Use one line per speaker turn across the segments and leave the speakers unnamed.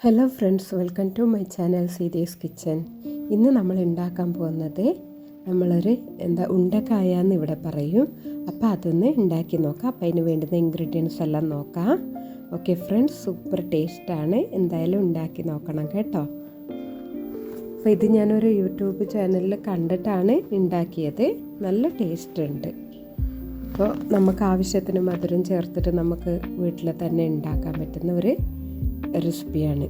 Hello friends, welcome to my channel series kitchen. ഇന്ന് നമ്മൾ ഉണ്ടാക്കാൻ പോകുന്നത് നമ്മളൊരു ഉണ്ടക്കായ എന്ന് ഇവിടെ പറയും. അപ്പോൾ അതൊന്ന് ഉണ്ടാക്കി നോക്കാം. അപ്പോൾ അതിന് വേണ്ടുന്ന ഇൻഗ്രീഡിയൻസ് എല്ലാം നോക്കാം. ഓക്കെ ഫ്രണ്ട്സ്, സൂപ്പർ ടേസ്റ്റാണ്. എന്തായാലും ഉണ്ടാക്കി നോക്കണം കേട്ടോ. അപ്പോൾ ഇത് ഞാനൊരു യൂട്യൂബ് ചാനലിൽ കണ്ടിട്ടാണ് ഉണ്ടാക്കിയത്. നല്ല ടേസ്റ്റ് ഉണ്ട്. അപ്പോൾ നമുക്ക് ആവശ്യത്തിന് മധുരം ചേർത്തിട്ട് നമുക്ക് വീട്ടിൽ തന്നെ ഉണ്ടാക്കാൻ പറ്റുന്ന ഒരു റെസിപ്പിയാണ്.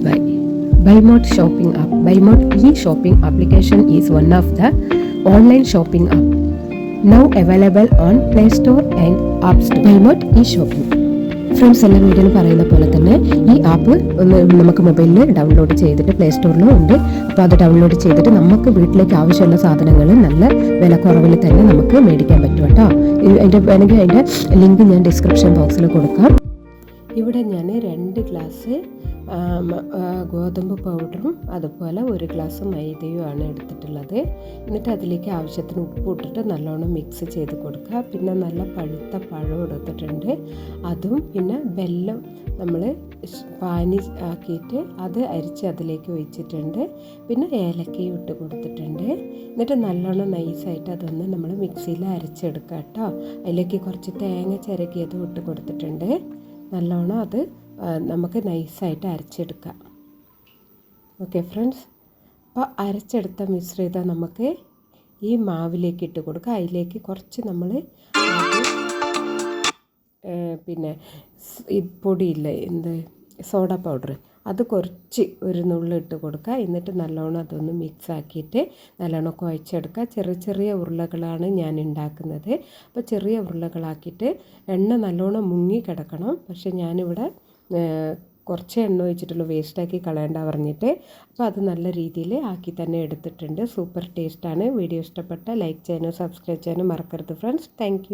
By BuyMode shopping app. BuyMode e-shopping application is one of the online shopping app now available on Play Store and App Store. BuyMode e-shopping. Friends, എല്ലാ വീഡിയോയിൽ പറയുന്ന പോലെ തന്നെ ഈ ആപ്പ് നമുക്ക് മൊബൈലിൽ ഡൗൺലോഡ് ചെയ്തിട്ട് പ്ലേ സ്റ്റോറിലും ഉണ്ട്. അപ്പോൾ അത് ഡൗൺലോഡ് ചെയ്തിട്ട് നമുക്ക് വീട്ടിലേക്ക് ആവശ്യമുള്ള സാധനങ്ങൾ നല്ല വിലക്കുറവിൽ തന്നെ നമുക്ക് മേടിക്കാൻ പറ്റും കേട്ടോ. വേണമെങ്കിൽ അതിൻ്റെ ലിങ്ക് ഞാൻ ഡിസ്ക്രിപ്ഷൻ ബോക്സിൽ കൊടുക്കാം. ഇവിടെ ഞാൻ 2 ഗ്ലാസ് ഗോതമ്പ് പൗഡറും അതുപോലെ 1 ഗ്ലാസ് മൈദയുമാണ് എടുത്തിട്ടുള്ളത്. എന്നിട്ട് അതിലേക്ക് ആവശ്യത്തിന് ഉപ്പ് ഇട്ടിട്ട് നല്ലോണം മിക്സ് ചെയ്ത് കൊടുക്കുക. പിന്നെ നല്ല പഴുത്ത പഴം എടുത്തിട്ടുണ്ട്, അതും പിന്നെ വെല്ലം നമ്മൾ പാനി ആക്കിയിട്ട് അത് അരിച്ച് അതിലേക്ക് ഒഴിച്ചിട്ടുണ്ട്. പിന്നെ ഏലക്കയും ഇട്ട് കൊടുത്തിട്ടുണ്ട്. എന്നിട്ട് നല്ലോണം നൈസായിട്ട് അതൊന്ന് നമ്മൾ മിക്സിയിൽ അരച്ചെടുക്കുക കേട്ടോ. അതിലേക്ക് കുറച്ച് തേങ്ങ ചിരകിയതും ഇട്ട് കൊടുത്തിട്ടുണ്ട്. നല്ലോണം അത് നമുക്ക് നൈസായിട്ട് അരച്ചെടുക്കാം. ഓക്കെ ഫ്രണ്ട്സ്, അപ്പോൾ അരച്ചെടുത്ത മിശ്രിതം നമുക്ക് ഈ മാവിലേക്ക് ഇട്ട് കൊടുക്കുക. അതിലേക്ക് കുറച്ച് നമ്മൾ പിന്നെ ഈ പൊടിയില്ലേ, സോഡ പൗഡർ, അത് കുറച്ച് ഒരു നുള്ളി ഇട്ട് കൊടുക്കുക. എന്നിട്ട് നല്ലോണം അതൊന്ന് മിക്സ് ആക്കിയിട്ട് നല്ലോണം കുഴച്ചെടുക്കുക. ചെറിയ ചെറിയ ഉരുളകളാണ് ഞാൻ ഉണ്ടാക്കുന്നത്. അപ്പോൾ ചെറിയ ഉരുളകളാക്കിയിട്ട് എണ്ണ നല്ലോണം മുങ്ങി കിടക്കണം. പക്ഷേ ഞാനിവിടെ കുറച്ച് എണ്ണ ഒഴിച്ചിട്ടുള്ളൂ, വേസ്റ്റാക്കി കളയണ്ട പറഞ്ഞിട്ട്. അപ്പോൾ അത് നല്ല രീതിയിൽ ആക്കി തന്നെ എടുത്തിട്ടുണ്ട്. സൂപ്പർ ടേസ്റ്റാണ്. വീഡിയോ ഇഷ്ടപ്പെട്ട ലൈക്ക് ചെയ്യാനും സബ്സ്ക്രൈബ് ചെയ്യാനും മറക്കരുത് ഫ്രണ്ട്സ്. താങ്ക്